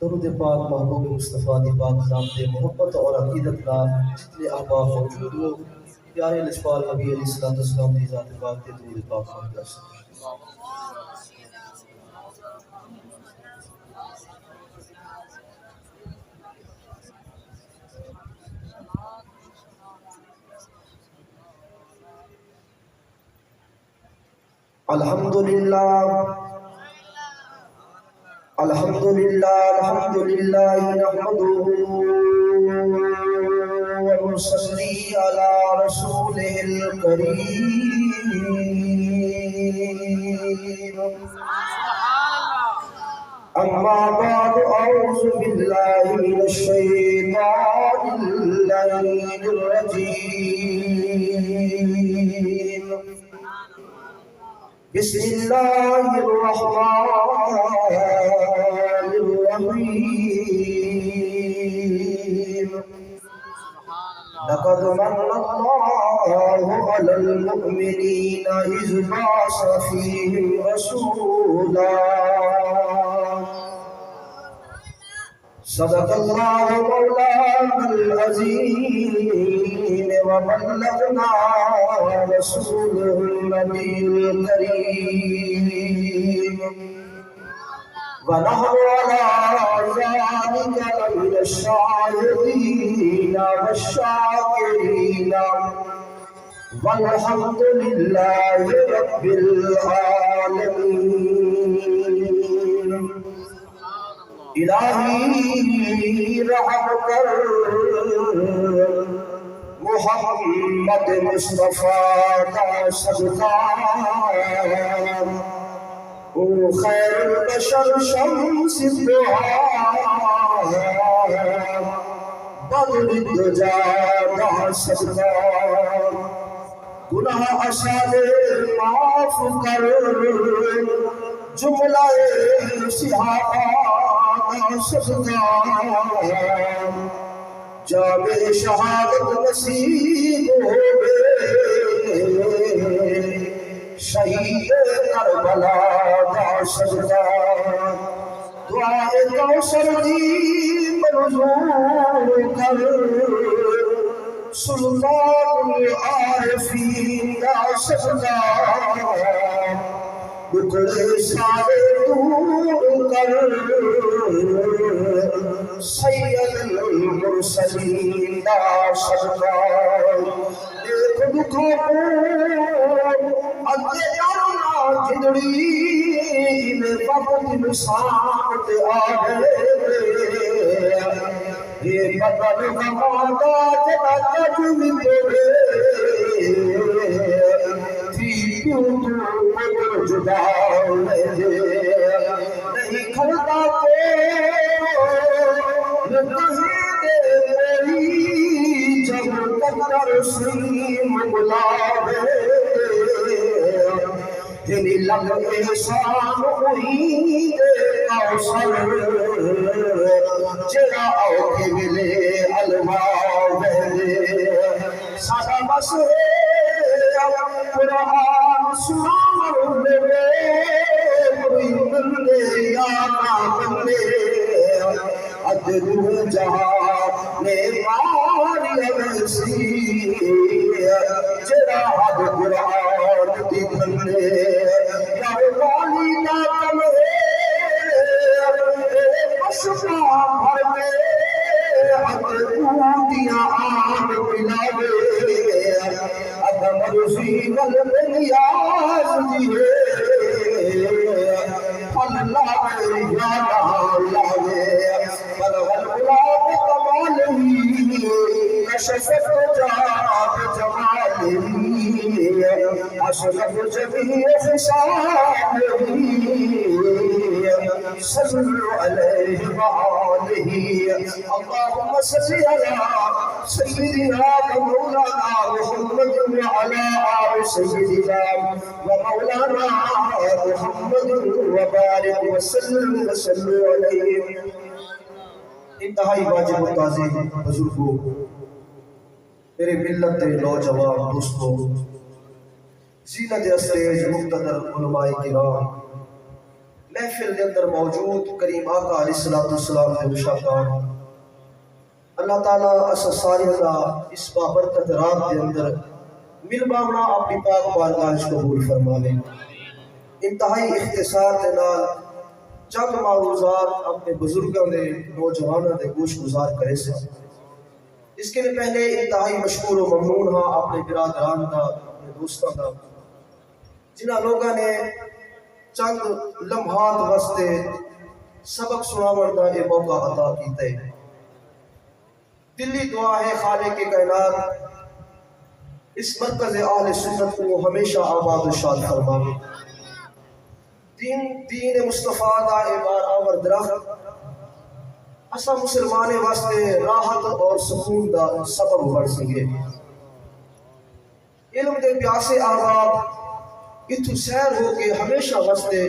درود پاک محبوب مصطفیٰ دی پاک ذات دے محبت اور عقیدت نال جتنے احباب موجود ہو پیارے لجپال نبی علیہ السلام دی ذات پاک تے درود پاک فرمایا کر سکتے الحمدللہ الحمدللہ نحمده ونصلي على رسوله الكريم أما بعد أعوذ بالله من الشيطان اللعين الرجيم بسم الله الرحمن الرحيم لقد من الله على المؤمنين إذ بعث فيهم رسولا صدق الله مولانا العظيم وبلغنا رسوله النبي الكريم ونحن على ذلك لمن الشاهدين والشاكرين والحمد لله رب العالمين الہی رحم کر محمد مصطفیٰ کا صدقہ او خیر البشر شمس الدعا بدر الدجا کا صدقہ گناہ اشار معاف کر جملہ صحابہ صدقہ جاب شہادت نصیب ہوئے شہید کربلا کا صدقہ دعائے کوثر دی منظور کر سلطان العارفین کا صدقہ بکڑے سارے دور کر سید المرسلین دا صدقہ ایک دکھوں کو اگے جانا جدڑی میں وقت مساعد آگے یہ بدل غمادہ جنا تجوی دے تھی کیوں تو جدا نہیں کھلتا جب قدر سیم بلاوے یعنی لگ احسان ہوئی دے کوثر جڑا آؤ کے ملے الواوے سارا بس قرآن سنان لے کوئی بندے یا نہ بندے ادھر جہاں نے ماری ویسی جڑا حد قرآن دی بندے یا والی نہ کمرے بشکا بھر میں حد دیا آن پلاوے ادم رسی ول نیاز دیئے پھل لاوے یا نہ لاوے پھل والغلاب کمالہی کشفت جات جمالہی اشرف جمیع خصالہی صلو علیہ وآلہ اللہم صلی علی سیدنا مولانا محمد وعلى آل سيدنا ومولانا محمد وبارك وسلم وصلوا عليه انتہائی واجب تعظیم بزرگوں میرے ملت دے نوجوان دوستوں زینت اسٹیج مقتدر علماء کرام محفل کے اندر موجود کریم آقا علیہ السلام کے مشاکان اللہ تعالیٰ اسا ساری دا اس بابرکت رات کے اندر مل باونا اپنی پاک بارگاہ قبول فرما لے. انتہائی اختصار کے نال چند معروضات اپنے بزرگوں نے نوجوانوں نے گوش گزار کرے سے. اس کے لیے پہلے انتہائی مشکور و ممنون ہاں اپنے برادران کا اپنے دوستوں کا جنہاں لوگوں نے چند لمحات واسطے سبق سناون دا یہ موقع عطا کیتا ہے. دلی دعا ہے خالق کائنات اس مرکز اہل سنت کو ہمیشہ آباد و شاد فرماوے. دین مصطفیٰ دا ایبار آور درخت اسا مسلمانے واسطے راحت اور سکون دا سبب بڑھ سکے. علم دے پیاسے احباب اتھو سیر ہو کے ہمیشہ واسطے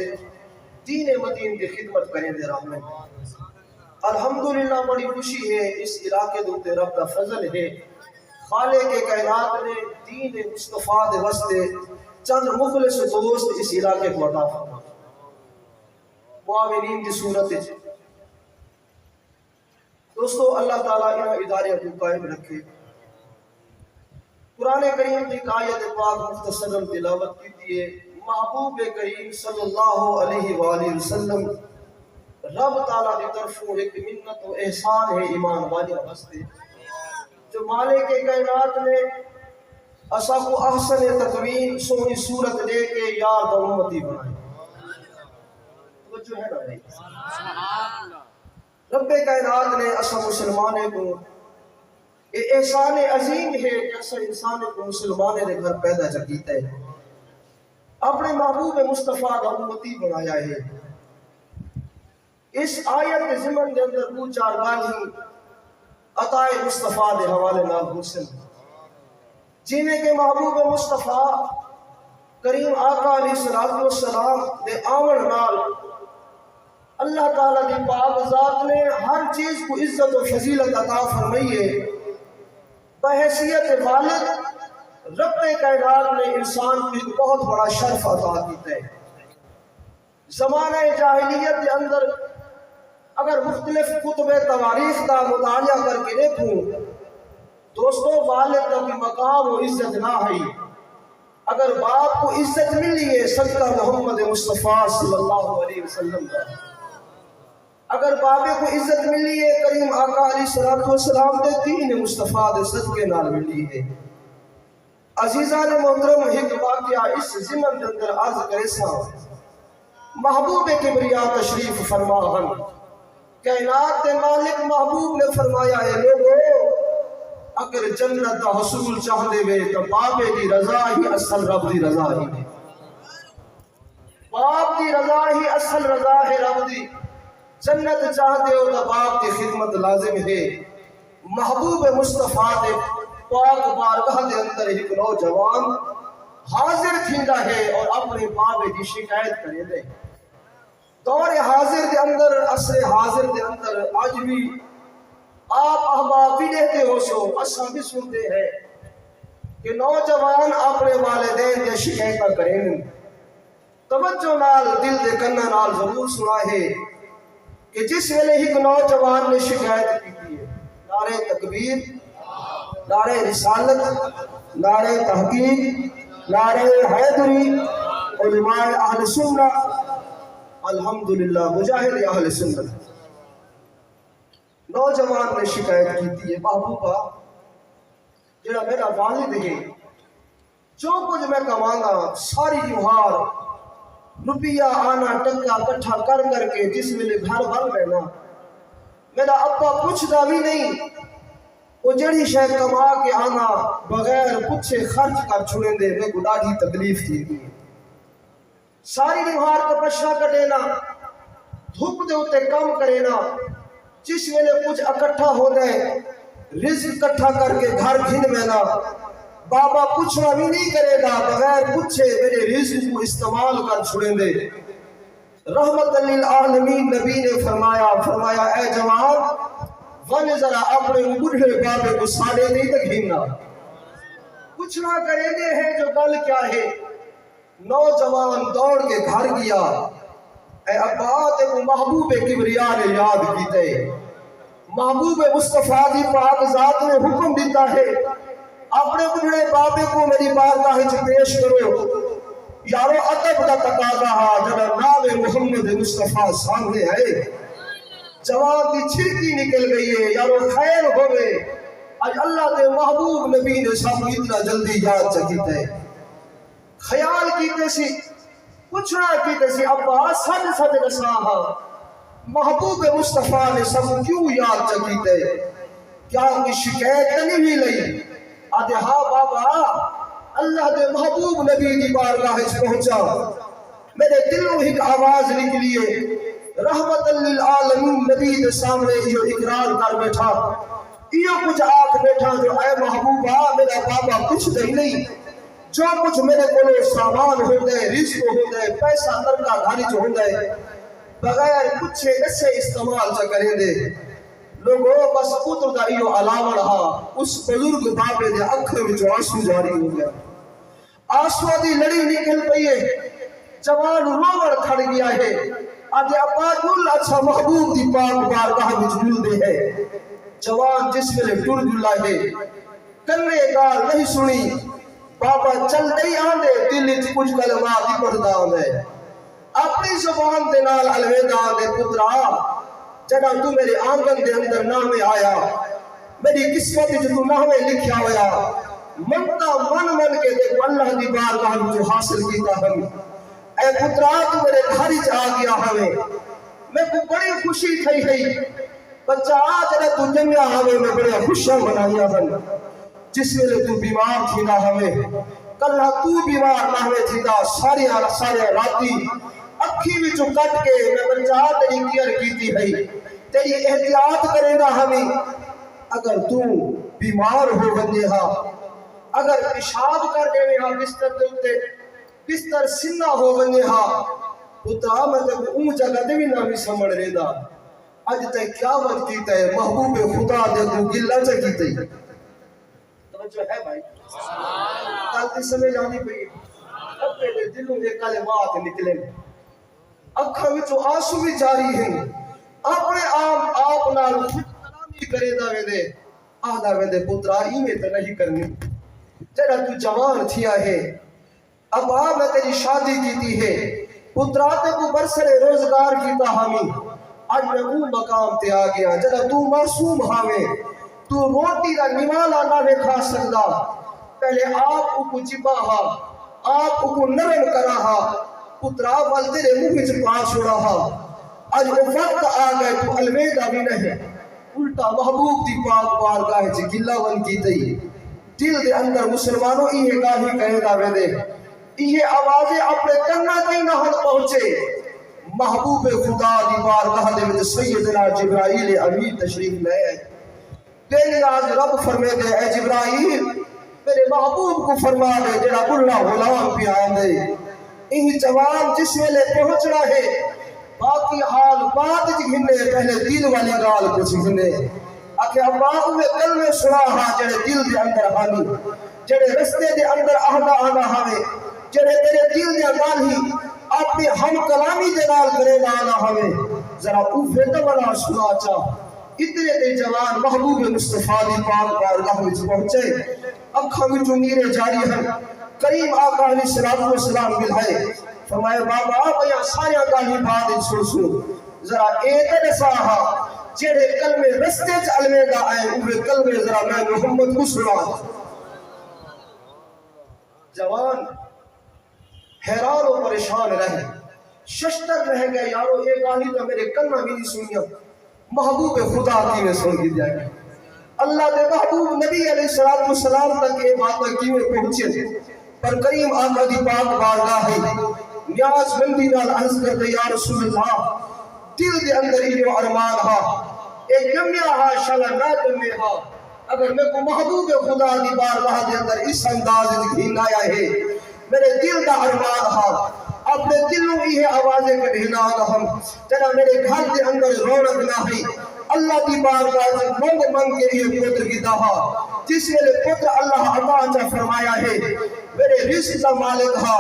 دین مدین کی خدمت کریں دے رہا میں. الحمدللہ بڑی خوشی ہے اس علاقے دوتے رب کا فضل ہے خالق کائنات نے دین مصطفیٰ دے واسطے چند مخلص دوست اس علاقے کو عطا فرمایا. معاونین کی صورت ہے دوستو اللہ تعالیٰ انہاں ادارے کو قائم رکھے. قرآن کریم کی آیت پاک مختصر تلاوت کیجیے. محبوب کریم صلی اللہ علیہ وآلہ وسلم رب تعالیٰ کی طرفوں ایک منت و احسان ہے ایمان والے واسطے جو مالک کائنات نے اسا کو احسن تکوین سونی صورت دے کے یار دا امتی بنائے. جو ہے نا بھائی رب کائنات نے اسا مسلمانے کو یہ احسان عظیم ہے کہ اسا انسان کو مسلمانے دے گھر پیدا کیتا ہے اپنے محبوب مصطفیٰ دا امتی بنایا ہے. اس آیت کے ضمن دے اندر دو چار گالی عطا مصطفیٰ دے حوالے نال حسن جنہیں کہ محبوب مصطفیٰ کریم آقا علیہ السلام دے آمن نال اللہ تعالیٰ کی پاک ذات نے ہر چیز کو عزت و فضیلت عطا فرمائی ہے. بحیثیت والد رب کائنات نے انسان کو ایک بہت بڑا شرف عطا کیتا ہے. زمانہ جاہلیت کے اندر اگر مختلف کتب تواریخ کا مطالعہ کر کے دیکھوں دوستو والد کا بھی مقام و عزت نہ ہے. اگر باپ کو عزت ملی ہے صدقہ محمد مصطفیٰ صلی اللہ علیہ وسلم کا. اگر بابے کو عزت ملی ہے کریم آقا علیہ السلام دے دین مصطفیٰ دے صدقے نال ملی ہے. عزیزان محترم ایک واقعہ اس ضمن کے اندر عرض کرے سا. محبوب کبریا تشریف فرما ہن کائنات دے مالک محبوب نے فرمایا ہے لوگو اگر جنت دا حصول چاہ دے وے تو بابے دی رضا ہی اصل رب دی رضا ہی ہے. باپ دی رضا ہی اصل رضا ہے رب دی. جنت چاہتے ہو تو باپ کی خدمت لازم ہے. محبوب مصطفیٰ دے پاک بارگاہ دے اندر ایک نوجوان حاضر تھیندا ہے اور اپنے بابے کی شکایت کرے دے. دور حاضر دے اندر عصر حاضر دے اندر آج بھی آپ احباب بھی دیتے ہو سو اساں بھی سنتے ہیں کہ نوجوان اپنے والدین دے شکایتاں کریں. توجہ نال دل دے کنا نال ضرور سنا ہے کہ جس ویلے ایک نوجوان نے شکایت کی ہے نعرہ تکبیر نعرہ رسالت نعرہ تحقیق نعرہ حیدری علماء اہل سنہ الحمدللہ مجاہد اہل سنت نوجوان نے شکایت کی ہے محبوبہ جڑا میرا والد ہے جو کچھ میں کمانا ساری جوہار روپیہ آنا ٹکا کٹھا کر کے جس ویلے گھر بھر لینا میرا ابا پوچھتا بھی نہیں وہ جڑی شے کما کے آنا بغیر پوچھے خرچ کر چھوڑیں دے میں کو ڈاڑھی تکلیف تھی گئی. ساری جوہار تپشا کٹینا دھوپ دے ہوتے کام کرینا جس ویلے کچھ اکٹھا ہو دے رزق اکٹھا کر کے گھر گھن مینا بابا پوچھنا بھی نہیں کرے گا بغیر پوچھے میرے رزق کو استعمال کر چھوڑیں دے. رحمت للعالمین نبی نے فرمایا اے جوان ون ذرا اپنے بڑھے بابے کو ساڑے نہیں تک گھننا کچھ نہ کریں گے ہے جو گل کیا ہے. نوجوان دوڑ کے گھر گیا اے ابا تے کو محبوب کبریا نے یاد کیتے محبوب مصطفیٰ دی پاک ذات نے حکم دیتا ہے اپنے بڑے بابے کو میری بارگاہ وچ پیش کرو یارو ادب دا تقاضا ہے جب نام محمد مصطفیٰ سامنے آئے جوان دی چھڑکی نکل گئی ہے یارو خیر ہوئے آج اللہ دے محبوب نبی نے سب اتنا جلدی یاد چکیتا ہے خیال کیتے سی پوچھنا کیتے سی ابا سچ سچ دساں محبوب مصطفیٰ نے سب کیوں یاد چکیتے کیا ان کی شکایت نہیں بھی لئی آدھے ہاں بابا اللہ دے محبوب نبی دی بارگاہ سے پہنچا میرے دلوں ایک آواز نکلیے رحمت للعالمین نبی دے سامنے یہ اقرار کر بیٹھا یہ کچھ آنکھ بیٹھا جو اے محبوبہ میرا بابا کچھ دے نہیں جو کچھ میرے کو سامان ہو گئے رزق ہو گئے پیسہ ترکا گھاری جو ہو گئے بغیر کچھ ایسے استعمال چا کریں دے لوگوں بس پتر دا ایو علاوہ رہا اس بزرگ بابے دے اکھر میں جو آنسو جاری ہو گیا آنسو دی لڑی نکل پئی ہے جوان روڑ کھڑ گیا ہے آدھے ابا جل اچھا محبوب دی پاک بارگاہ میں جل دے ہے جوان جس میں ٹر جلا ہے کنے گال نہیں سنی بابا چل نہیں آندے دل وچ کچھ کلمات ہی پڑھدا ہے اپنی زبان دے نال الوداع دے پترا جڑا تو میرے آنگن دے اندر نام آیا میری قسمت وچ تو نام لکھیا ہویا منتا من کے دیکھو اللہ دی بارگاہ جو حاصل کیتا ہم اے پترا تو میرے گھر وچ آ گیا ہمیں میں کو بڑی خوشی تھی ہے بچہ جڑا تو جنیا ہمیں میں بڑے خوشیاں منایا ہن جس ویلے تو بیمار تھی نہ ہمیں کل تو بیمار نہ ہوئے تھی دا سارے راتی اکھی وچوں کٹ کے میں بچہ تیری کیئر کیتی ہے تیری احتیاط کرے گا ہمیں اگر تو بیمار ہو بندے ہاں اگر پیشاب کر دے ہاں بستر دے اوتے بستر سنہ ہو بندے ہاں پترا میں تے اون جگہ تے بھی نہ بھی سمجھ رہندا اج تے کیا وقت کیتا ہے محبوب خدا دے تو گلا چ کیتے توجہ ہے بھائی غلطی سمجھ آنی پئی اپنے دے دلوں دے کلمات نکلے اکھاں وچوں آنسو بھی جاری ہیں اپنے آپ نال کلامی کرے دا ویندے آہدا ویندے پترا ایویں تے نہیں کرنی جڑا تو جوان تھیا ہے اب میں تیری شادی کیتی ہے پترا تے کو برسر روزگار کیتا ہمیں آج میں وہ مقام تے آ گیا جڑا تو معصوم ہاویں تو روٹی دا نوالا نہ کھا سکدا پہلے آپ کو چبا ہا آپ کو نرم کرا ہا پترا وال تیرے منہ وچ پا چھوڑا ہا اج وہ وقت آ گئے تو الوداع بھی نہیں الٹا محبوب دی پاک بارگاہ وچ گلا ون کیتی دل دے اندر مسلمانوں یہ گاہی کہے دا ویندے یہ آوازیں اپنے کنا تے نہ پہنچے محبوب خدا دی بارگاہ دے وچ سیدنا جبرائیل امین تشریف لے آئے تیری آج رب فرمے دے اے جبرائیل میرے محبوب کو فرما دے جڑا بڑھا غلام پہ آندے یہ جوان جس ویلے پہنچنا ہے باقی حال بات گھنے پہلے دل والی گال کچھ گھنے آکے ابا اوے کلمے سنا ہاں جڑے دل دے اندر ہانی جڑے رستے دے اندر آہدا آنا ہاوے جڑے تیرے دل دے گال ہی اپنی ہم کلامی دے نال کرے آنا ہاوے ذرا اوفے دمنا سنا چاہ اتنے تے جوان محبوب مصطفیٰ دی پاک بارگاہ وچ پہنچے اکھاں وچوں نیرے جاری ہیں کریم آقا علیہ الصلوۃ والسلام ملائے فرمایا بابا بیا سارے گالی بات سن ذرا ایک دسا جڑے کلمے رستے چ الوداع آئے اوے کلمے ذرا میں محمد کو سنا جوان حیران و پریشان رہے ششتر رہ گئے یارو یہ گالی تو میرے کنا بھی نہیں سنیا محبوب خدا کی میں سن کی جائے گی اللہ دے محبوب نبی علیہ السلام تک یہ باتیں کیویں پہنچے تھے پر کریم آقا دی پاک بارگاہ ہے نیاز مندی نال عرض کرتے یا رسول اللہ دل دے اندر یہ ارمان ہا ایک جمعہ ہا شالا نہ جمعہ ہا اگر میں کو محبوب خدا دی بارگاہ دے اندر اس انداز گھین آیا ہے میرے دل دا ارمان ہا اپنے دلوں یہ آوازیں کے بھینا ہم جنا میرے گھر دے اندر رونق نہ ہے اللہ کی بارگاہ منگ کے لیے پتر کی دہا جس میں پتر اللہ عطا فرمایا ہے میرے رزق کا مالک ہا،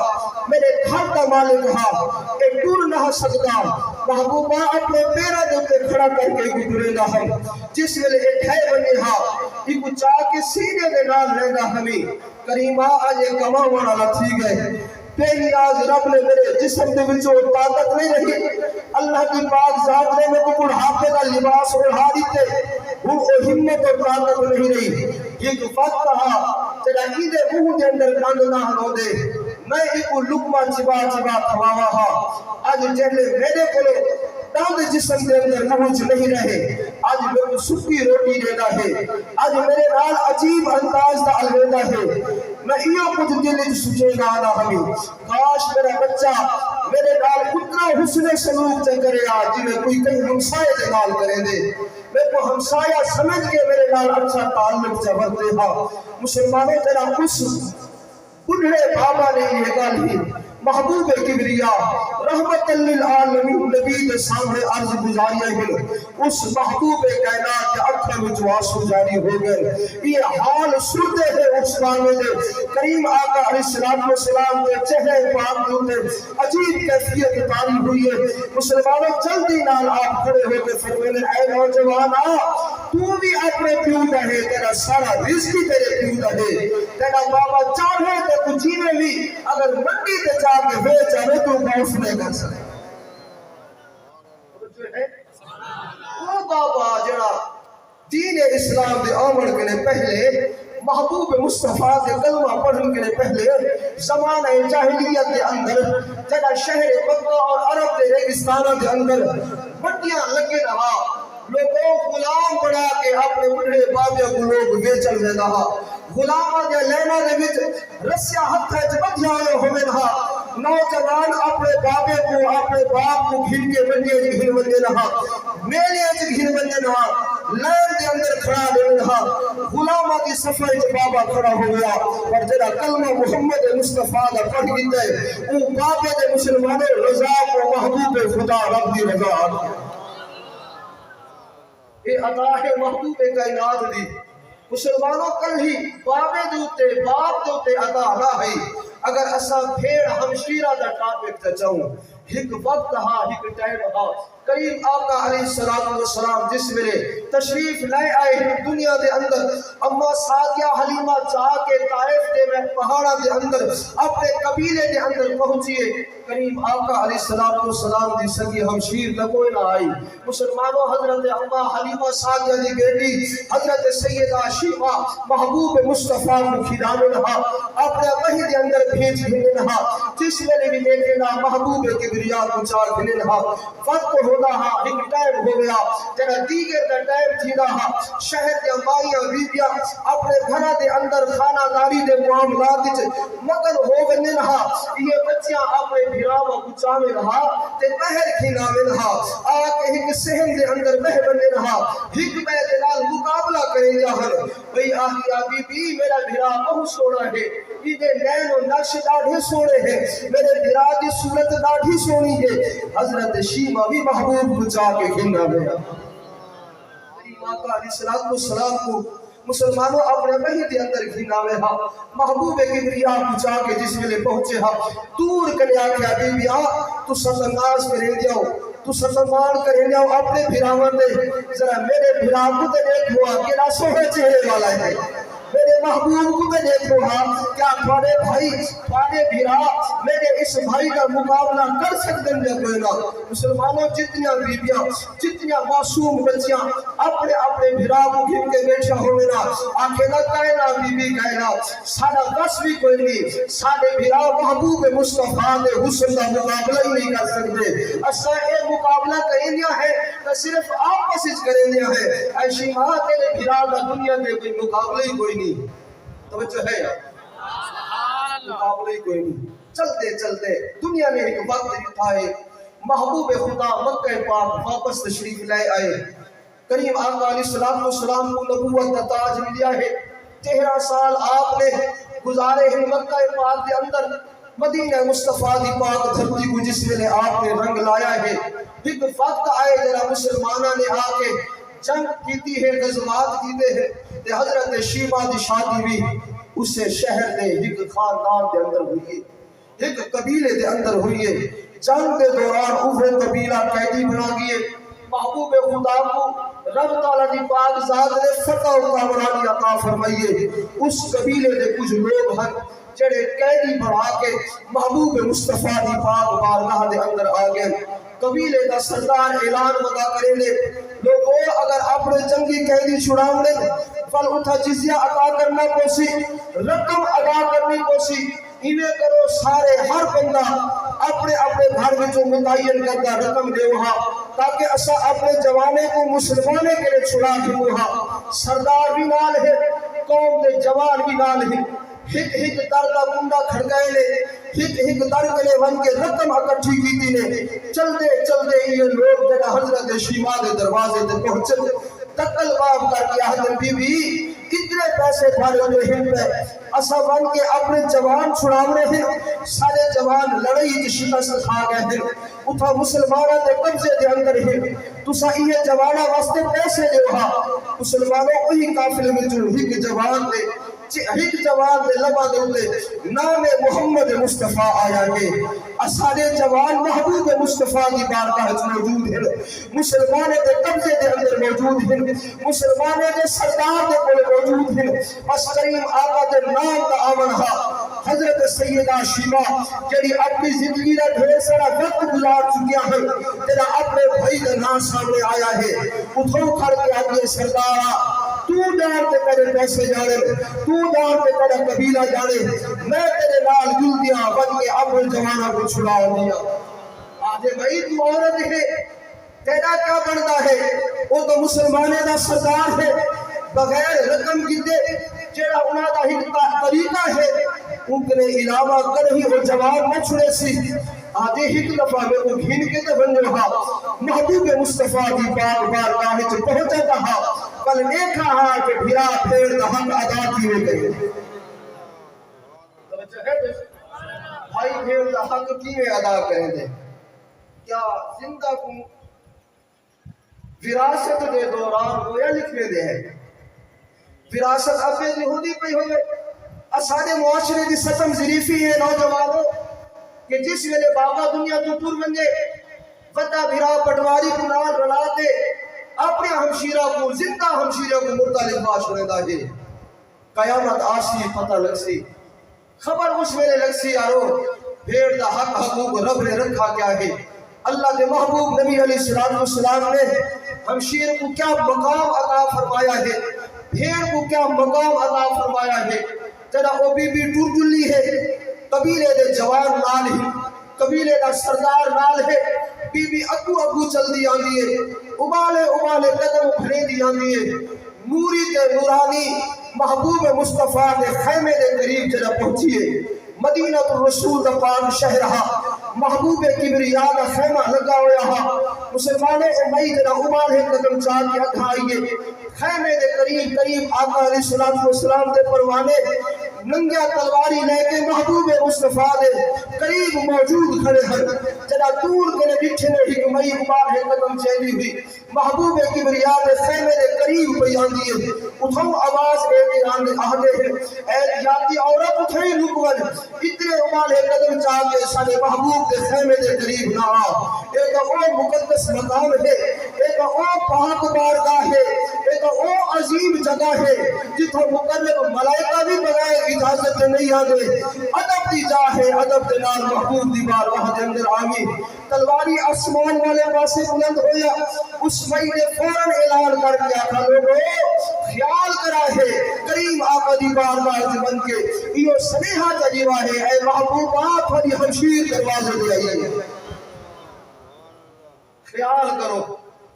میرے گھر کا مالک ہا، اے ٹر نہ سکتا محبوبہ اپنے پیرا دے تے کھڑا کر کے گزرے گا ہم جس ویلے اے ٹھے بنے ہا ایک چاہ کے سینے دے نال رہنا ہمیں کریمہ آج کما والا تھی گئے بے نیاز رب نے میرے جسم دے وچوں طاقت نہیں رہی اللہ کی پاک ذات نے میں کو بڑھاپے کا لباس اڑا دیتے وہ ہمت اور طاقت نہیں رہی ایک وقت کہا تیرا عیدے منہ دے اندر کاند نہ ہو دے میں ایک لقمہ چبا چبا کھواوا ہا آج جہلے میرے کو داؤد جسم دے اندر نوچ نہیں رہے آج میں سکی روٹی دینا ہے آج میرے نال عجیب انداز دا الوداع ہے میں یہ کچھ دل سوچے گا آنا ہمیں کاش میرا بچہ میرے نال اتنا حسن سلوک سے کرے آج جنہیں کوئی کہیں ہمسائے دے نال کرے دے میں کو ہمسایہ سمجھ کے میرے نال اچھا تعلق سے برتے ہاں مسلمانوں تیرا اس بڑھے بابا نے یہ گال ہی محبوب کبریا رحمت للعالمین نبی کے سامنے عرض گزاری ہے اس محبوب کائنات کے اکھر میں جواسو جاری ہو گئے یہ حال سنتے ہیں اس بانے دے کریم آقا علیہ السلام کے چہرے پاک دوتے عجیب کیفیت تاری ہوئی ہے مسلمانوں جلدی نال آپ کھڑے ہو کے فرمینے اے نوجوان تو بھی اپنے پیو رہے تیرا سارا رزق تیرے پیو رہے تیرا بابا چاہے تو کچھ میں بھی اگر منڈی تے جا کے بیچ آنے تو غوف نہیں کر سکے وہ بابا جڑا دین اسلام دے آمن کے لئے پہلے محبوب مصطفیٰ کے کلمہ پڑھن کے لئے پہلے زمانہ جاہلیت دے اندر جڑا شہر مکہ اور عرب دے ریگستانہ دے اندر بٹیاں لگے رہا لوگوں غلام بنا کے اپنے بڑھے بابے کو لوگ بیچل میں رہا غلامہ دے لینا دے وچ رسیہ ہتھ ہے جبت جانے ہوئے رہا نوجوان اپنے بابے کو اپنے باپ کو گھن کے بندے گھن بندے رہا میلے گھن بندے رہا لین دے اندر کھڑا دے رہا غلامہ کی صفحہ بابا کھڑا ہو گیا اور جڑا کلمہ محمد مصطفیٰ کا پڑھ گئے وہ بابے دے مسلمانوں رضا کو محبوب خدا رب دی رضا یہ عطا ہے محبوب کائنات دی مسلمانوں کل ہی بابے دوتے باپ دوتے عطا نہ ہے اگر اسا بھیڑ ہمشیرہ دا ٹاپک تا چاہوں ایک وقت ہا ایک ٹائم ہا کریم آقا علیہ السلام جس میں تشریف لائے آئے ہیں دنیا دے اندر اما سادیہ حلیمہ چاہ کے طائف دے میں پہاڑا دے اندر اپنے قبیلے دے اندر پہنچیے کریم آقا علیہ السلام دی سگی ہمشیر لگوئے نہ آئی مسلمانوں حضرت اما حلیمہ سادیہ دی بیٹی حضرت سیدہ شیمہ محبوب مصطفیٰ کو کھلانے رہا اپنے وحی دے اندر بھیج گھنے رہا جس میں بھی دیکھے نا محبوب کبریا کو چار گھنے رہا وقت ہونا ہا ایک ٹائم ہو گیا جنہ دیگر دا ٹائم تھی رہا شہد یا مائیاں بیبیاں اپنے گھرہ دے اندر خانہ داری دے معاملات مگر ہو گنے رہا یہ بچیاں اپنے بھیراما کچا میں رہا تے بہر کھینا میں رہا آکے ایک سہن دے اندر بہ بنے رہا ایک بے دلال مقابلہ کریں جاہر بھئی آہیا بی بی میرا بھیرا بہت سوڑا ہے یہ نین و نقش داڑھے سوڑے ہیں میرے بھیرا دی صورت داڑھی سونی ہے حضرت شیمہ بھی محبوب بچا کے کھلنا گیا کریم آقا علیہ السلام کو مسلمانوں اپنے وحی دے اندر گھنا میں ہاں محبوب کبریا بچا کے جس میں پہنچے ہاں دور کرے آکھیا بی بی تو سلناز کریں دیاؤ تو سلمان کریں دیاؤ اپنے بھیراون دے ذرا میرے بھیراون دے دیکھ ہوا کہ نہ سوہے چہرے والا ہے میرے محبوب کو میں دیکھو ہاں کیا تھوڑے بھائی تھوڑے بھیرا میرے اس بھائی کا مقابلہ کر سکتے ہیں کوئی نہ مسلمانوں جتنیاں بیبیاں جتنیاں معصوم بچیاں اپنے اپنے بھیرا کو گھن کے بیٹھا ہوئے نا آنکھیں نہ کہنا بی بی کہنا سادہ بس بھی کوئی نہیں سادے بھیرا محبوب مصطفیٰ نے حسن کا مقابلہ ہی نہیں کر سکتے اسا اے مقابلہ کریں دیا ہے تو صرف آپ مسیج کریں دیا ہے ایشی ماں تیرے بھیرا کا دنیا میں کوئی مقابلہ ہی کوئی نہیں توجہ ہے یار مقابلہ ہی کوئی نہیں چلتے چلتے دنیا میں ایک وقت تھا محبوب خدا مکہ پاک واپس تشریف لائے آئے کریم آقا علیہ السلام کو نبوت کا تاج ملیا ہے 13 سال آپ نے گزارے ہیں مکہ پاک کے اندر مدینہ مصطفیٰ دی پاک دھرتی کو جس میں آپ نے رنگ لایا ہے ایک وقت آئے جرا مسلمانہ نے آ کے جنگ کیتی ہے غزوات کیتے ہیں تے حضرت شیبہ دی شادی بھی اسے شہر دے ایک خاندان دے اندر ہوئی، ایک قبیلے دے اندر ہوئی، جنگ دے دوران اوہ قبیلہ قیدی بنا گئے، محبوب خدا کو رب تعالیٰ کی پاک ذات نے فتح و کامرانی عطا فرمائیے۔ اس قبیلے دے کچھ لوگ ہیں جڑے قیدی بڑھا کے محبوب مصطفیٰ دی پاک بارگاہ دے اندر آ گئے۔ قبیلے دا سردار اعلان ودا کرے لے، لوگوں اگر اپنے جنگی قیدی چھڑاؤ لے فل اتھا جزیہ عطا کرنا پوسی، رقم ادا کرنی پوسی، انہیں کرو سارے ہر بندہ اپنے اپنے گھر میں جو متعین کرتا رقم دے وہاں، تاکہ اسا اپنے جوانے کو مسلمانے کے لئے چھڑا کے وہاں۔ سردار بھی نال ہے، قوم دے جوان بھی نال ہے، ہک ہک دردہ کنڈا کھڑگائے لے، ہک ہک در کے لے ون کے رقم اکٹھی کی دی نے۔ چل دے یہ لوگ جنہ حضرت شیما دے دروازے دے پہنچل، تقل باب کر کے حضرت بی بی اتنے پیسے بھارے ہوئے ہیں پہ اسا ون کے اپنے جوان چھڑاونے ہیں، سارے جوان لڑائی کی شکست کھا گئے ہیں، اتھا مسلمانہ دے قبضے دے اندر ہیں، تسا یہ جوانہ واسطے پیسے دے وہاں۔ مسلمانوں وہی قافلے میں جو ہک جوان دے ہک جوان دے لبا دے نام محمد مصطفیٰ آیا ہے، اسارے جوان محبوب مصطفیٰ کی بارگاہ موجود ہیں، مسلمانے دے قبضے دے اندر موجود ہیں، مسلمانے دے سردار دے کوئے موجود ہیں۔ بس کریم آقا دے نام دا آمنہا حضرت سیدہ شیما جڑی اپنی زندگی دا ڈھیر سارا وقت گزار چکیا ہے، جڑا اپنے بھائی دا نام سامنے آیا ہے، اتھو کھڑ کے اپنے سردارہ تو جان تے تیرے پیسے جانے، تو جان تے تیرا قبیلہ جانے، میں تیرے نال جل دیا بن کے اپنے جوانہ کو چھڑا دیا۔ آجے بھائی تو عورت ہے، تیرا کیا بنتا ہے؟ وہ تو مسلمانے دا سردار ہے، بغیر رقم گدے جیڑا انہاں دا ہی طریقہ ہے ان کے علاوہ کر ہی وہ جواب نہ چھڑے سی۔ آدھے ہی دفعہ میں وہ گھین کے دے بن رہا محبوب مصطفیٰ کی پاک بارگاہ میں پہنچا تھا، کل دیکھا ہاں کہ بھرا پھیر دا حق ادا کیے گئے۔ بھائی پھیر دا حق کیے ادا کریں دے؟ کیا زندہ کو وراثت دے دوران گویا لکھنے دے ہے؟ وراثت اب یہودی پہ ہوئے، اسارے معاشرے دی ستم ظریفی ہے نوجوانوں کہ جس ویلے بابا دنیا تو ٹور بنجے وطا بھرا پٹواری کو نال رلا دے اپنے ہمشیرہ کو زندہ ہمشیرہ کو مردہ لباس ہونے دا جے، قیامت آسی پتہ لگ سی، خبر اس ویلے لگ سی آرو بھیڑ دا حق حقوق رب نے رکھا کیا ہے۔ اللہ کے محبوب نبی علیہ السلام نے ہمشیر کو کیا مقام عطا فرمایا ہے، بھیڑ کو کیا مقام عطا فرمایا ہے۔ جنہ او بی بی ٹور جلی ہے، قبیلے دے جوان نال ہی، قبیلے دا سردار نال ہے، بی بی اگو چل دی آندی ہے، ابالے قدم بھرے دی آندی ہے، نوری تے نورانی محبوب مصطفیٰ دے خیمے دے قریب جنہ پہنچیے، مدینہ الرسول دا پاک شہرہا، محبوب کبریا دا خیمہ لگا ہویا ہا، مسلمانے امائی جنہ ابالے قدم چاہ کے اٹھائیے، خیمے دے قریب آقا علیہ السلام دے پروانے ننگیا تلواری لے کے محبوب مصطفیٰ دے قریب موجود کھڑے ہیں، جنہ دور کے ڈٹھے نے حکمئی ابار ہے قدم چیلی ہوئی، محبوب کبریا دے خیمے دے قریب بیان دیئے، اتھو آواز ایک آگے ہے، اے جاتی عورت اتھائی رکون، اتنے ابار ہے قدم چاہ کے سارے محبوب دے خیمے دے قریب نہ آ، ایک او مقدس مقام ہے، ایک او پاک بارگاہ ہے، ایک او عظیم جگہ ہے جتھو مقرب ملائکہ بھی بغیر اجازت نہیں آگے، ادب دی جا ہے، ادب دے نال محبوب دی بارگاہ دے اندر آگے، تلواری آسمان والے پاسے بلند ہویا، اس مئی نے فوراً اعلان کر دیا تھا لوگوں خیال کرا ہے کریم آقا دی بارگاہ دے بن کے یہ سنیحہ تجیبہ ہے، اے محبوبات والی ہمشیر دروازے دے آئیے، خیال کرو،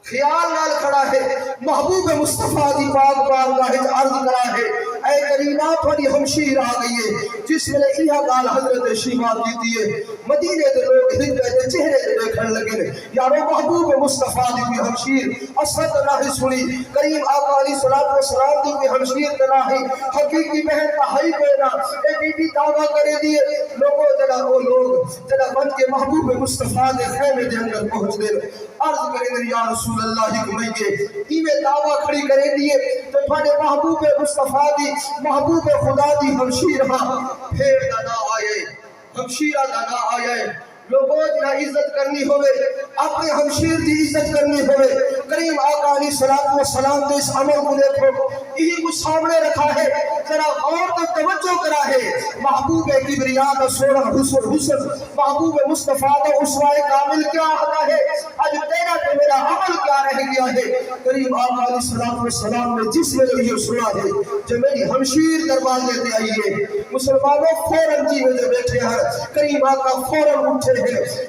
خیال نال کھڑا ہے محبوب مصطفیٰ دی پاک بارگاہ عرض کرا ہے، اے کرینات والی ہمشیر آ گئی ہے، جس میں یہ گال حضرت شیما دیتی ہے، مدینے دے لوگ ہندے دے چہرے دے دیکھن لگے، یارو محبوب مصطفیٰ دی بھی ہمشیر اسفت نہ سنی، کریم آقا علیہ السلام دی بھی ہمشیر تناہی، حقیقی بہن تہائی پیدا، اے بی بی دعویٰ کرے دیئے، لوگوں جنہ وہ لوگ جنہ بن کے محبوب مصطفیٰ دے خیمے دے اندر پہنچ دے، عرض کریں یا رسول اللہ کمائیے ایویں دعویٰ کھڑی کریں دیئے تو تھوڑے محبوب مصطفیٰ دی محبوب خدا دی ہمشیر ہاں پھر دادا آئے ہمشیرہ دادا آئے لوگوں جنہا عزت کرنی ہوئے اپنے ہمشیر دی عزت کرنی ہوئے کریم آقا علیہ السلام دے اس عمل کو دیکھو یہی کچھ سامنے رکھا ہے ذرا غور تو توجہ کرا ہے محبوب کبریا کا سونا حسن محبوب مصطفیٰ کا اسوہ کامل کیا آتا ہے آج تیرا کہ میرا عمل کیا رہ گیا ہے کریم آقا علیہ السلام نے جس میں یہ سنا ہے جو میری ہمشیر دروازے تے آئیے مسلمانوں فوراً جی میں بیٹھے ہیں کریم آقا فوراً اٹھے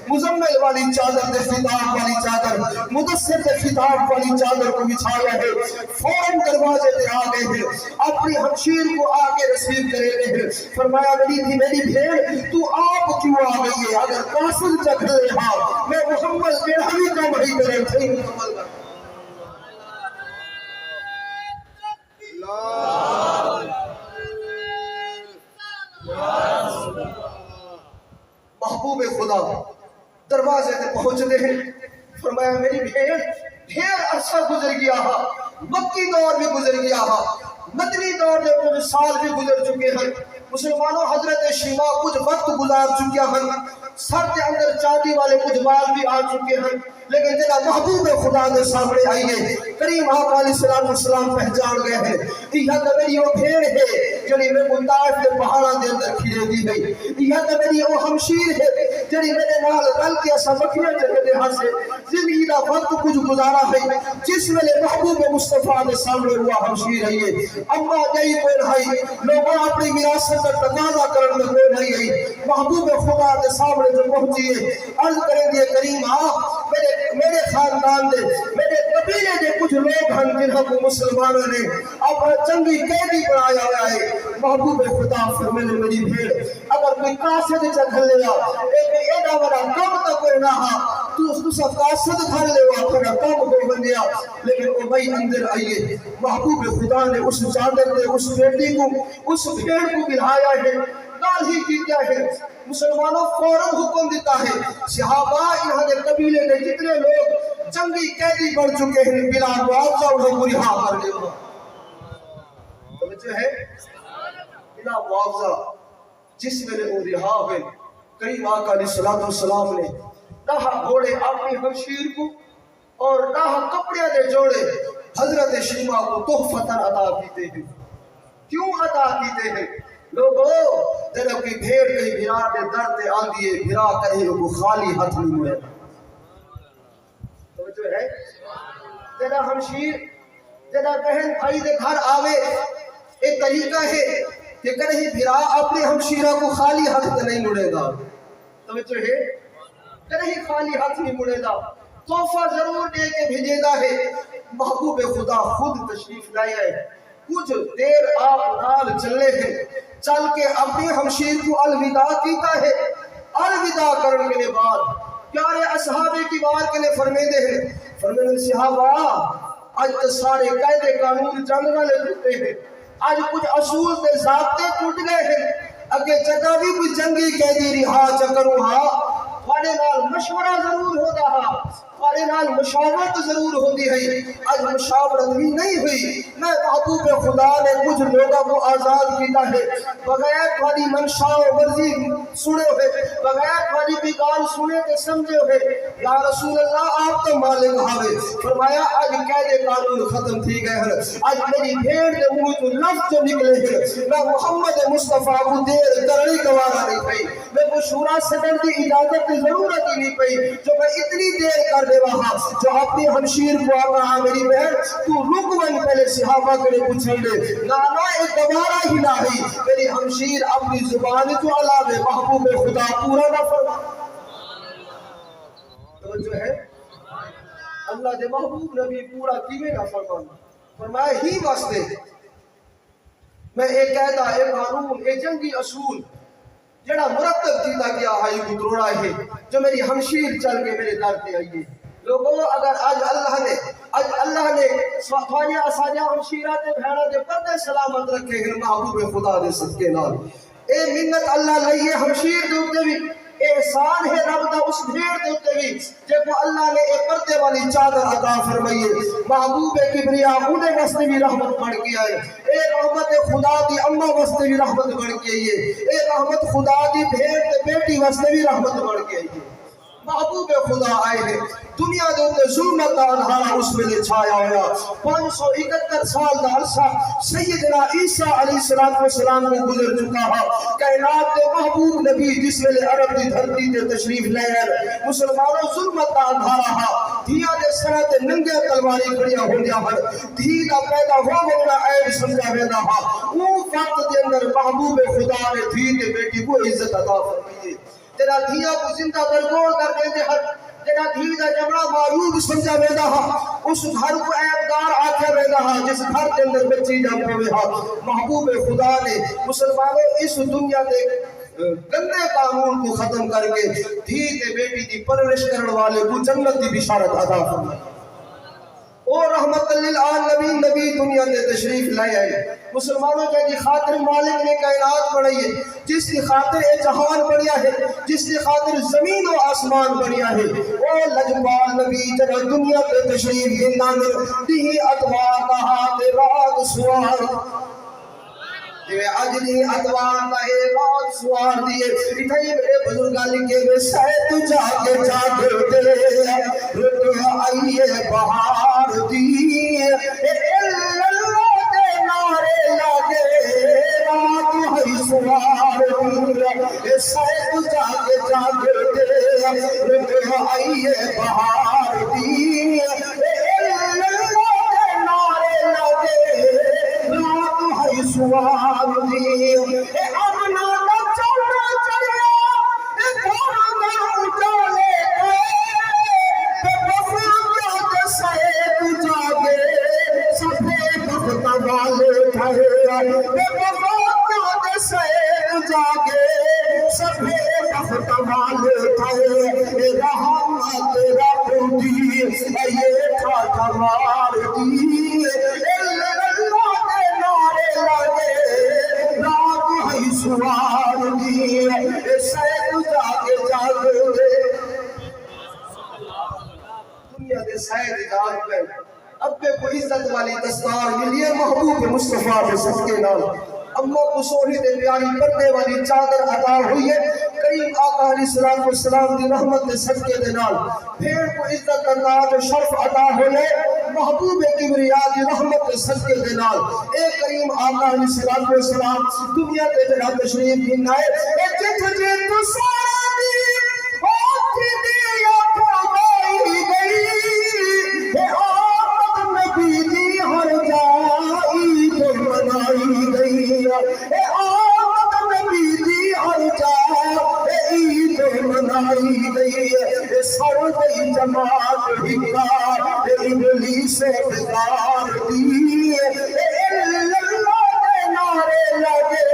مزمل والی چادر دے خطاب والی چادر مدثر دے خطاب والی چادر کو بچھایا ہے فوراً دروازے تے آ گئے ہیں اپنی ہمشیر کو آگے رسیو کرے گئے ہیں فرمایا میری بھیڑ تو آپ کیوں آ گئی ہے اگر قاصد چکھ لے ہاں میں محمد میرا بھی کم ہی کرے تھے مکمل کر محبوب خدا دروازے تے پہنچتے ہیں فرمایا میری بھیڑ عرصہ گزر گیا ہا مکی دور بھی گزر گیا ہا مدنی دور میں کچھ سال بھی گزر چکے ہیں مسلمانوں حضرت شیما کچھ وقت گزار چکے ہیں سر کے اندر چاندی والے کچھ بال بھی آ چکے ہیں لیکن جنہا محبوب خدا دے سامنے آئیے کریم آقا علیہ السلام پہچان گئے ہیں یہ تو میری وہ بھیڑ ہے جنہی میں مطائف کے پہاڑا دے اندر کھیرے دی گئی یہ تو میری وہ ہمشیر ہے جنہی میرے نال رل کے ایسا مکھیاں جگہ دے ہاں سے زندگی دا وقت کچھ گزارا ہے جس میں محبوب مصطفیٰ دے سامنے ہوا ہمشیر ہے اما جائی کوئی نہیں لوگوں اپنی وراثت کا تقاضا کرنے میں کوئی نہیں ہے محبوب خدا دے سامنے جو پہنچیے عرض کریں گے کریم میرے خاندان دے میرے قبیلے دے کچھ لوگ ہیں جنہوں کو مسلمانوں نے اپنا جنگی قیدی بنایا ہوا ہے محبوب خدا فرمانے میری بھیڑ اگر کوئی قاصد چکھل لیا ایک ایڈا بڑا کم تک کوئی نہ ہا تو سب قاصد کھل لے ہوا پھر کم کو بن گیا لیکن وہ بھائی اندر آئیے محبوب خدا نے اس چادر نے اس بیٹی کو اس بھیڑ کو بلایا ہے نال ہی کی کیا ہے مسلمانوں فوراً حکم دیتا ہے صحابہ انہاں دے قبیلے دے جتنے لوگ جنگی قیدی بڑھ چکے ہیں بلا معاوضہ انہیں کو رہا کر لے توجہ ہے بلا معاوضہ جس میں نے وہ رہا ہوئے کریم آقا علیہ السلام نے نہ گھوڑے اپنی ہمشیر کو اور نہ کپڑے دے جوڑے حضرت شیما کو تحفتاً عطا کیتے ہیں کیوں عطا کیتے ہیں لوگوں جنہوں کی بھیڑ کہیں بھرا دے درد آن دیئے بھرا کرے وہ خالی ہاتھ نہیں ہوئے توجہ ہے جنہ ہمشیر جنہ بہن بھائی دے گھر آوے ایک طریقہ ہے کہ کہیں بھرا اپنے ہمشیرہ کو خالی ہاتھ نہیں مڑے گا توجہ ہے کہیں خالی ہاتھ نہیں مڑے گا تحفہ ضرور دے کے بھیجے گا ہے محبوب خدا خود تشریف لائے ہے کچھ دیر آپ نال چلے ہیں چل کے اپنی ہمشیر کو الوداع کیتا ہے الوداع کرنے کے بعد پیارے اصحاب کی بار کے لئے فرمیدے ہیں فرمیدے صحابہ آج تو سارے قائد قانون جنگ والے ٹوٹے ہیں آج کچھ اصول دے ضابطے ٹوٹ گئے ہیں اگے جگہ بھی کوئی جنگی قیدی رہا چکروں ہاں تھوڑے نال مشورہ ضرور ہوتا ہاں تھوڑے نال مشاورت ضرور ہوتی ہے آج مشاورت بھی نہیں ہوئی میں محبوب خدا نے کچھ لوگوں کو آزاد کیتا ہے بغیر تھوڑی منشا و مرضی سنے ہوئے بغیر تھوڑی بیگان سنے کے سمجھے ہوئے یا رسول اللہ آپ تو مالک ہاوے فرمایا آج قید قانون ختم تھی گئے ہیں آج میری بھیڑ کے منہ تو لفظ جو نکلے ہیں میں محمد مصطفیٰ کو دیر کرنی گوارا نہیں پئی میں کو شورا صدر کی اجازت کی ضرورت ہی نہیں پئی جو میں اتنی دیر کر دے وہاں جو اپنی ہمشیر کو آقا میری بہن تو رک ون پہلے صحابہ کے لئے پوچھیں دے نانا ایک دوبارہ ہی نہ ہوئی میری ہمشیر اپنی زبان کو علاوہ محبوب خدا پورا نہ فرما توجہ ہے اللہ دے محبوب نبی پورا کیویں نہ فرمانا فرمایا ہی واسطے میں ایک قاعدہ ایک قانون ایک جنگی اصول جڑا مرتب کیتا گیا ہے یہ تروڑا ہے جو میری ہمشیر چل کے میرے در پہ آئیے لوگوں اگر آج اللہ نے سواتوانیاں اساجہ ہمشیرات بھیڑا دے پردے سلامت رکھے ہیں محبوب خدا دے صدقے نال اے منت اللہ لئیے ہمشیر دے بھی احسان ہے رب دا اس بھیڑ دے اوتے بھی جے کو اللہ نے ایک پردے والی چادر عطا فرمائی ہے محبوب کبریا اونے واسطے بھی رحمت بن کے آئے اے رحمت خدا دی اماں واسطے بھی رحمت بن کے آئی ہے اے رحمت خدا دی بھیڑ تے بیٹی واسطے بھی رحمت بن کے آئی ہے محبوب خدا آئے ہیں دنیا دے اندر ظلمت دا اندھارا اس ویلے چھایا ہوا 571 سال دا عرصہ سیدنا عیسیٰ علیہ السلام کو گزر چکا ہے کائنات دے محبوب نبی جس ویلے عرب دی دھرتی تے تشریف لے آئے مسلمانوں ظلمت دا اندھارا ہے دھیاں دے سرا تے ننگے تلواری کھڑیاں ہوندیاں ہن دھی دا پیدا ہو ویلا عیب سمجھا ویندا ہے او وقت دے اندر محبوب خدا نے دھی تے بیٹی کو عزت عطا فرمائی ہے جڑا دھیا کو زندہ برگور کر دیندے ہن جڑا دھی دا جمڑا معیوب سمجھا ویندا ہے اس گھر کو عیبدار آکھیا ویندا ہے جس گھر دے اندر بچی جا پوے ہا محبوب خدا نے مسلمانوں اس دنیا دے گندے قانون کو ختم کر کے دھی تے بیٹی دی پرورش کرن والے کو جنت دی بشارت عطا فرمائی او رحمت للعالمین نبی دنیا دے تشریف لائے آئے مسلمانوں کی خاطر مالک نے کائنات بڑھائی ہے جس کی خاطر اے جہان بڑھیا ہے جس کی خاطر زمین و آسمان بڑھیا ہے او لجپال نبی جب دنیا پہ تشریف گندانے دی اتوار کہا تے رات سوار اجلی اتوار کا ایک رات سوار دیئے اتھائی میرے بزرگاں لکھے میں سید جاگے جاگے دے رت آئیے بہار دیئے اللہ دے نارے لگے رات ہے سوار دیئے سید جاگے جاگے دے رت آئیے بہار دیئے اللہ دے نارے لگے رات ہے سوار دیئے اے امنا نہ چلنا چلیا اے دھونا اجالے اے بفاقہ کے سید جاگے سفے بخت والے تھے اے بفاقہ کے سید جاگے سفے بخت والے تھے اے رحمت رب دی اے یہ تھا کمار دی سوار دیئے سید جاگے جاگے دنیا دے سید جاگ پہ ابے کو عزت والی دستار ملیے محبوب مصطفیٰ کے صدقے نال اماں کو سوہی دے پیاری پردے والی چادر عطا ہوئی ہے کریم آقا علیہ السلام دی رحمت دے صدقے دے نال پھر کو عزت انداز و شرف عطا ہوئے محبوب کبریا دی رحمت دے صدقے دے نال اے کریم آقا علیہ السلام دنیا تے جڑا تشریف گھنائے اے جت جت سارا دی ہوتی دی اپنائی گئی اے آمد نبی دی ہر جائی تو منائی گئی اے آمد نبی دی ہر جائی عید منائی گئی اے سر گئی جماعت ہکار اے ابلیس بگار دی اے اللہ دے نارے لگے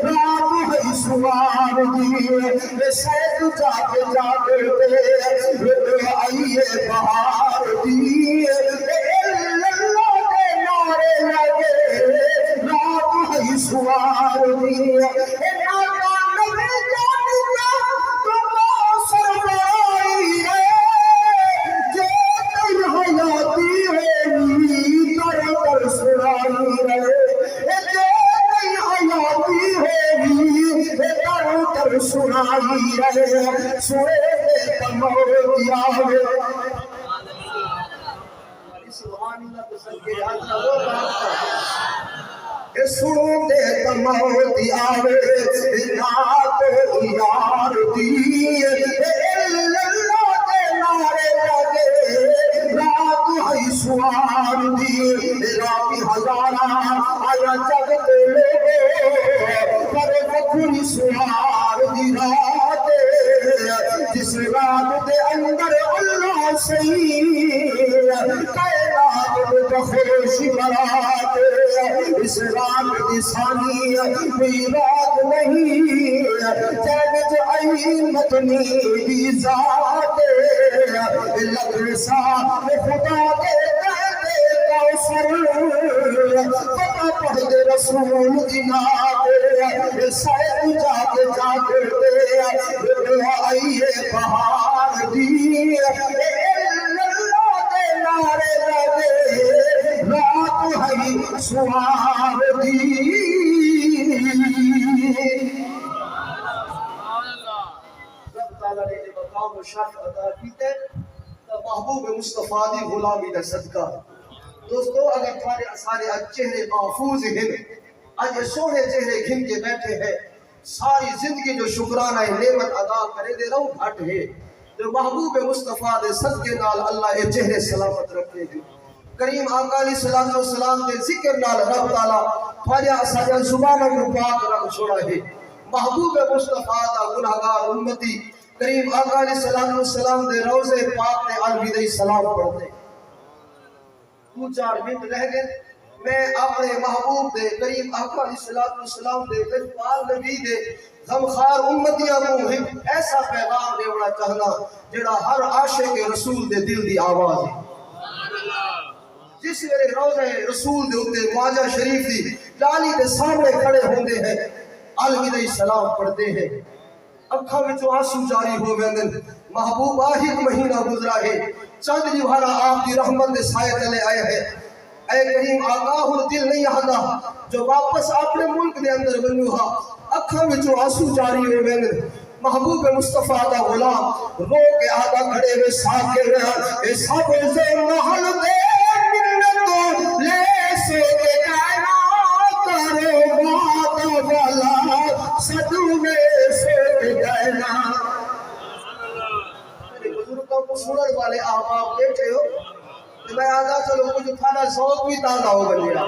رات ہے سوار دی اے سید جاگے جاگے دے آئیے بہار دی اے اللہ دے نارے لگے رات ہے سوار دی اے ناکا نبی جانتا تو موسر بائی ہے جے تن حیاتی ہے نی کر کر سنائی ہے جے تن حیاتی ہے نی کر کر سنائی ہے سوئے دے تموتی آوے سبحان اللہ بسر کے حضرہ وہ بات سنو دے تموتی آوے نات یار دی اللہ دے نارے لگے رات ہے سوار دی راتی ہزارہ آیا جگتے لوگے پر بکری سوار دی رات جس رات دے اندر اللہ سید کائنات بخوش برات اس رات کی ثانی کوئی رات نہیں جب مدنی دی ذات لدرسا خدا دے کہتے کوثر فتح پڑھ دے رسول دی نات سائے جاگ جاگ دے آئیے بہار دی اللہ دے نعرے لگے رات ہے سوار دی رب تعالیٰ نے مقام و شرف عطا کیتے تو محبوب مصطفیٰ دی غلامی دا صدقہ دوستو اگر تھوڑے سارے چہرے محفوظ ہیں آج سونے چہرے گھن کے بیٹھے ہیں ساری زندگی جو شکرانہ نعمت ادا کرے دے رہو گھٹ ہے جو محبوب مصطفیٰ دے صدقے نال اللہ یہ چہرے سلامت رکھے ہیں کریم آقا علیہ الصلوۃ والسلام دے ذکر نال رب تعالیٰ تھوڑے اساں زبانوں کو پاک رکھ چھوڑا ہے محبوب مصطفیٰ دا گنہگار امتی کریم آقا علیہ الصلوۃ والسلام دے روضے پاک تے الوداعی سلام پڑھتے دو چار منٹ رہ گئے میں اپنے محبوب دے کریم آقا علیہ الصلوۃ والسلام دے دلپال نبی دے غمخوار امتیاں کو ایسا پیغام دینا چاہنا جڑا ہر عاشق رسول دے دل دی آواز ہے جس میرے روضہ رسول دے اوتے خواجہ شریف دی ڈالی دے سامنے کھڑے ہوندے ہیں الوداعی سلام پڑھتے ہیں اکھاں وچوں آنسو جاری ہو ویندن محبوب آہی مہینہ گزرا ہے چند جوہرا آپ دی رحمت دے سائے تلے آئے ہیں اے کریم آقا ہن دل نہیں آندا جو واپس اپنے ملک دے اندر ونجو ہا اکھاں وچوں آنسو جاری ہو ویندن محبوب مصطفیٰ دا غلام رو کے آدھا کھڑے میں ساکر اے سب سے محل دے منتوں لے سے کے کائنا کرو بات والا صدو میں سے کے کائنا بزرگوں کو سنن والے آپ بیٹھے ہو میں آدھا چلو کچھ تھانا ذوق بھی تازہ ہو گیا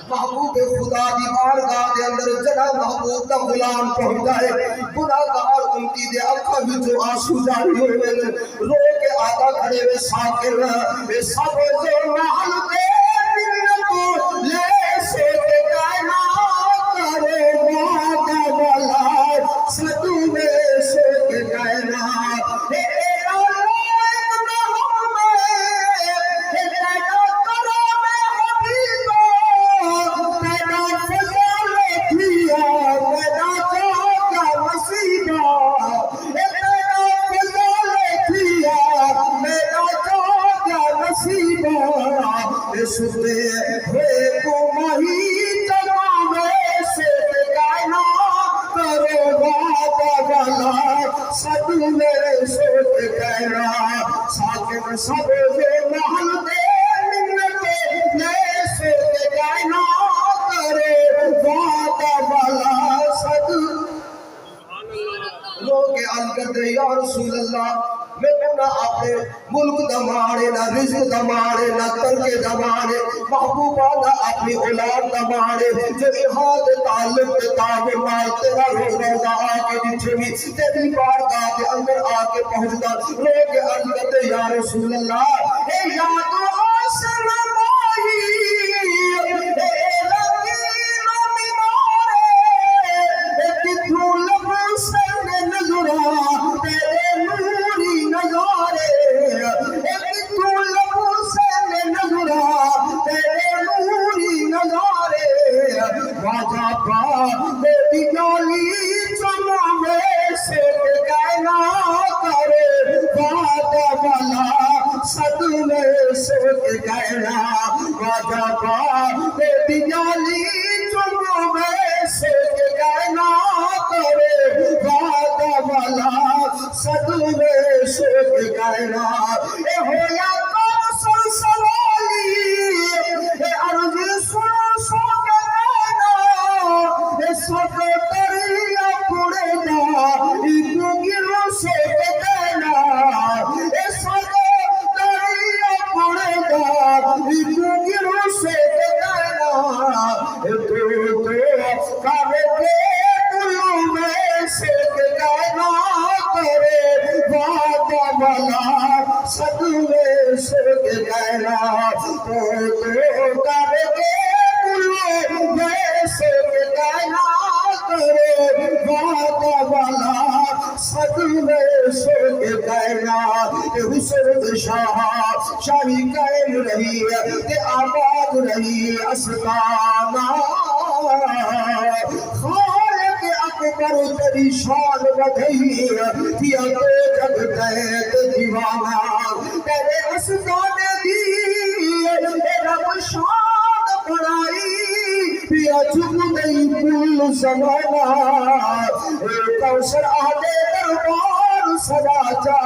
محبوب خدا دی بارگاہ دے اندر جڑا محبوب دا غلام پہنچا ہے گناہگار امتی دے اکھاں وچوں آنسو جاری ہوئے رو کے آدھا کھڑے وے ساکر اے سب جو محل دے منتوں لے سے کے کائنات کرے وعدہ والا صدو میں سے کے کائنات ستے ہوئے کو مہی تمام سے گائنا کرو بات والا سب میرے سوت گائنا ساکن سب جو محل دے منتے میں سے گائنا کرو بات والا سب لوگ الگد یا رسول اللہ میں نہ اپنے ملک دمانے نہ رزق دمانے نہ ترک دمانے محبوبہ نہ اپنی اولاد دمانے جو احاد تعلق تاب مال تیرا روزہ آکے نچھوی تیری بارگاہ کے اندر آکے پہنچتا روگ عزت یا رسول اللہ اے یاد آسن ماہی اے لگین مینارے اے کتھو لب سن نظرہ تیرے نوری نظارے ایک تو لبو سے نظرہ تیرے نوری نظارے واجہ پا بیٹی جالی چمہ میں سے گائنا کرے واجہ والا صد میں سے گائنا واجہ پا بیٹی جالی چمہ میں سے گائنا کرے واجہ والا صد میں سے گائنا اے ہویا کون سوالی اے عرض سن سو کے گائنا اے سب دریا پڑے نا ایتو گرو سے گائنا اے سب دریا پڑے نا ایتو گرو سے گائنا اے تو کارے کے بلو میں سے گائنا کرے وعدہ والا صد میں سے گائنا تو کر کے بلو میں سے گائنا کرے وعدہ والا صد میں سے گائنا حسن شاہی قائم رہی آباد رہی اسکانہ خالق اکبر تیری شان بدھی کیا تو جگ تیت دیوانہ تیرے اسدان دی رب شان بڑائی پیا چک گئی کل زمانہ کوثر آدے دربار سجا جا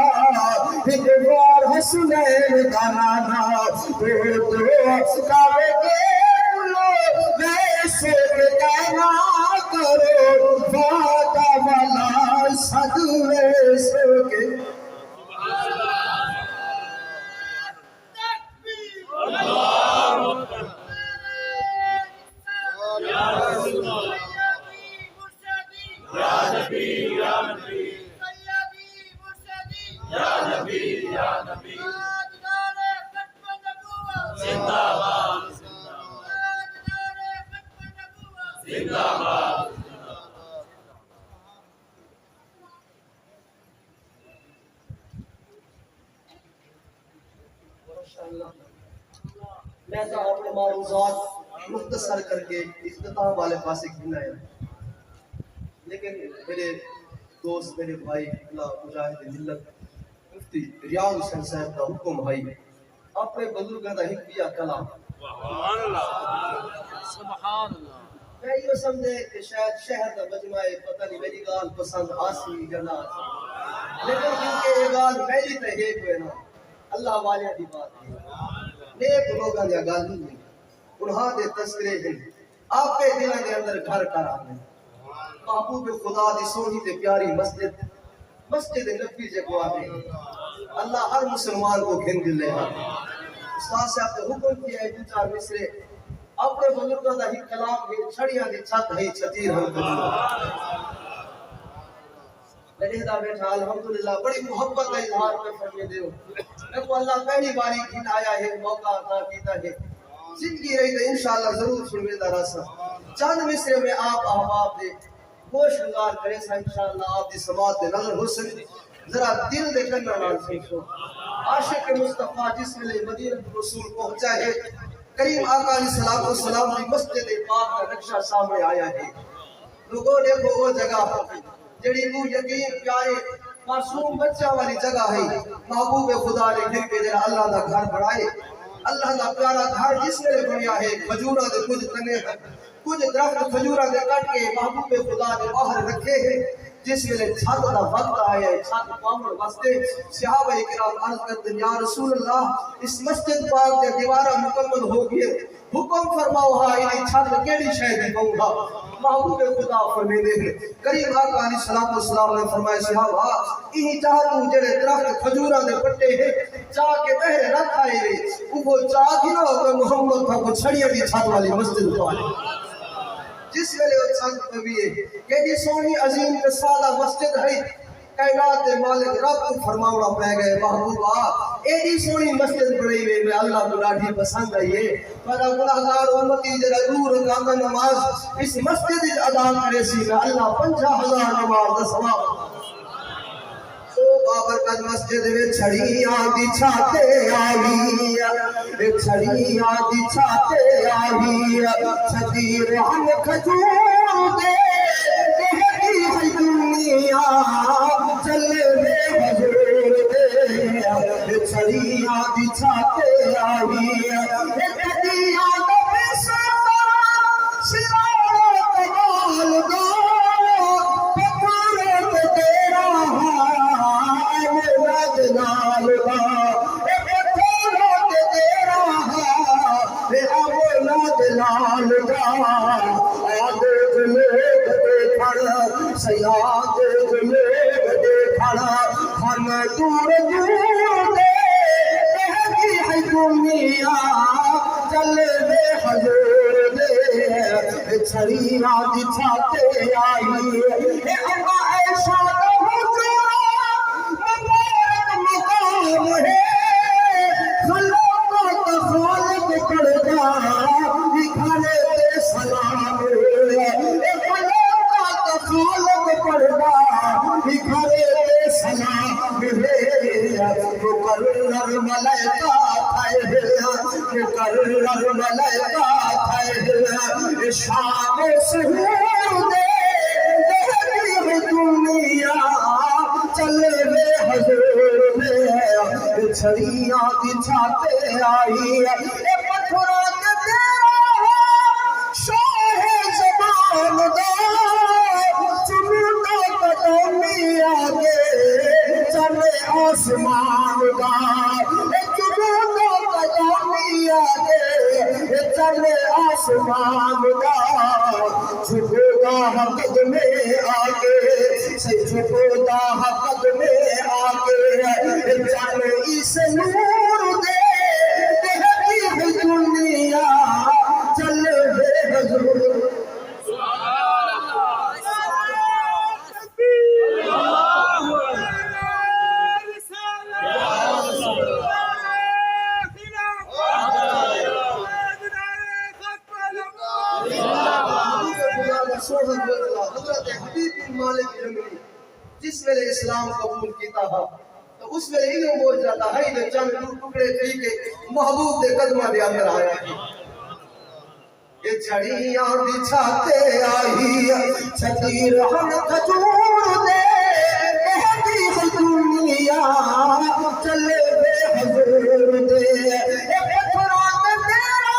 ایک بار حسنین کا نانا تو کعبے کے ویسے کہنا کرو وعدہ والا صد ویسے کے میں تو اپنے معروضات مختصر کر کے اختتام والے پاس گھنا ہے، لیکن میرے دوست میرے بھائی اللہ مجاہد ملت مفتی ریاض حسین صاحب کا حکم بھائی اپنے بزرگوں کا حکمیہ کلام سبحان اللہ میں یہ سمجھے کہ شاید شہر کا مجمع پتہ نہیں میری گال پسند آسی یا نہ آسی، لیکن کیونکہ یہ گال میری تے ہے کوئی نہ اللہ والے دی بات ہے، نیک لوگاں دی گل نہیں انہاں دے تذکرے ہیں آپ کے دلاں دے اندر گھر کر آنے محبوب خدا دی سونی تے پیاری مسجد نبی جے کو آنے اللہ ہر مسلمان کو گھن دلے ہاں استاد صاحب نے حکم کیا ہے دو چار مصرے اپنے بزرگوں کا ہی کلام ہے چھڑیاں دی چھت ہے چھتیر ہم کجو میرے دا بیٹھا الحمدللہ بڑی محبت کا اظہار میں فرمے دے میں کو اللہ پہلی باری گھن آیا ہے موقع عطا کیتا ہے زندگی رہی تو انشاءاللہ ضرور سنوے دا راسا چند مصرے میں آپ احباب دے گوش گزار کرے سا انشاءاللہ آپ دی سماعت دے نظر ہو سکے ذرا دل دے کرنا نال سنو عاشق مصطفیٰ جس میں مدینہ رسول پہنچا ہے کریم آقا علیہ السلام کی مسجد پاک کا نقشہ سامنے آیا ہے لوگوں دیکھو وہ جگہ جڑی تو یقین پیارے معصوم بچہ والی جگہ ہے محبوب خدا نے گھر کے جڑا اللہ دا گھر بنائے اللہ دا پیارا گھر جس نے بنیا ہے کھجوراں دے کچھ تنے کچھ درخت کھجوراں دے کٹ کے محبوب خدا نے باہر رکھے ہیں جس ویلے چھت دا وقت آیا ہے چھت پاون واسطے صحابہ کرام عرض کرتے یا رسول اللہ اس مسجد پاک دے دیوارہ مکمل ہو گئے حکم فرماؤ ہاں یہ چھت کیڑی شے دی کہوں گا محبوب خدا فرمیندے ہیں کریم آقا علیہ السلام نے فرمایا صحابہ یہی چاہ تو جڑے درخت کھجوراں دے پٹے ہیں چاہ کے بہرے رکھ آئے رے وہ چاہ کی نہ ہو محمد کا کو چھڑیاں دی چھت والی مسجد پاک جس ویلے وہ چھت پہ بھی ہے کہ جی سونی عظیم کے سادہ مسجد ہے کائنات مالک رب فرماونا پہ گئے محبوبہ ایڈی سونی مسجد بڑی ہوئی میں اللہ کو لاٹھی پسند آئیے پر گناہگار امتی جرا دور رکھانا نماز اس مسجد ادا کرے سی میں اللہ 50,000 نماز دا ثواب تو بابرکت مسجد میں چھڑیاں دی چھاتے آئی چھڑیاں دی چھاتے آئی چھتیر ہم کھجور دے کہتی ہے دنیا چلے میں حضور دے چھڑیاں دی چھاتے آئی چھڑیاں دے ساتا سلارہ کمال دو پکارت تیرا نال دا اے کھولو تے تیرا اے اولاد لال دا آدے جلے دے کھڑ سیاد جلے دے کھڑ ہم دور دور دے کہتی ہے دنیا چلے دے حضور دے چھڑیاں دی چھاتے آئی اے اما ایسا شام سہور دے دہلی دنیا چلے وے حضور میں چھڑیاں بچھاتے آئی اے پتھروں کے تیرا شاہ زبان دا چمٹا قدمی آگے چلے آسمان دا چمٹا قدمی آگے چلے آسمان دا چھپودا حق میں آگے چھپودا حق میں آگے چلے اس نور دے دہلی دنیا چلے بے حضور حضرت حبیب بن مالک جنگلی جس ویلے اسلام قبول کیتا تھا تو اس ویلے علم بول جاتا ہے کہ چند ٹکڑے کئی کے محبوب دے قدمہ دے اندر آیا ہے یہ چھڑیاں بچھاتے آئی چھتی رہن کھجور دے کہتی دنیا چلے بے حضور دے اے پتھران تیرا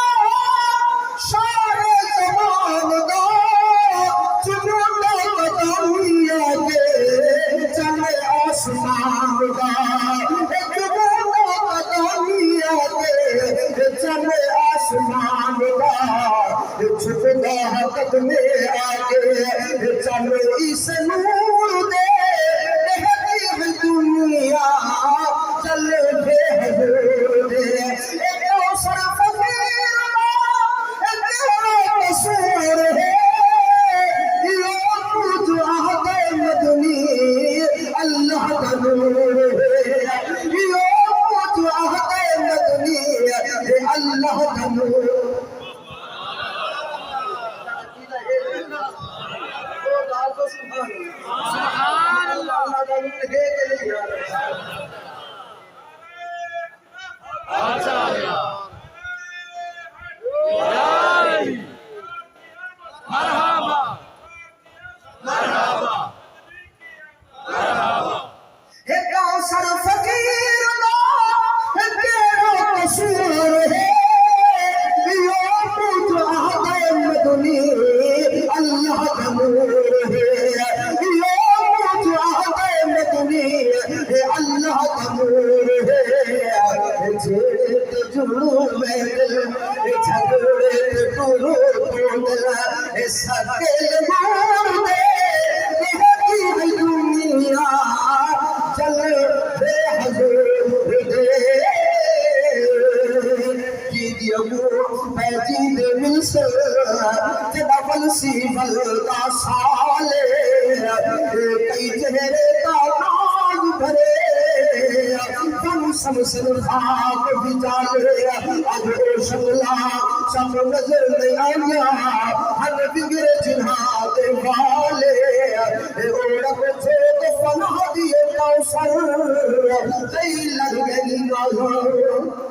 شار زمان دا چمٹا قدمی آگے چلے آسمان دا چمٹا قدمی آگے چلے آسمان دا چھپدا حق میں آگے چلے اس نور دے دہلی دنیا چلے بے حضور دے ایک اوسر فقیر تیرا قصور ہے مدنی اللہ کا نور ہے جو عہد مدنی اللہ کا نور سبحان اللہ اللہ کا نور ہے کہ نہیں مرحبا مرحبا ہے کوثر فقیر دا تیرا قصور ہے یا پوچھ عہد مدنی اللہ کا نور ہے یا پوچھ عہد مدنی اللہ کا نور ہے جھیڑ جڑوں میں دل جھگڑے ٹورو ٹوٹلا سکل مار دے دہلی دنیا چلے بے حضور دے کی دیو پیجی دے ملسل جدا فلسی فلتا سالے کئی چہرے کا ناز بھرے تم سمسل خاک بجالے اگر شملہ سب نظر نہیں آیا ہر بگر جنہا دے والے اوڑک چھوٹ فنہ دیے کوثر کئی لگ گئی نظر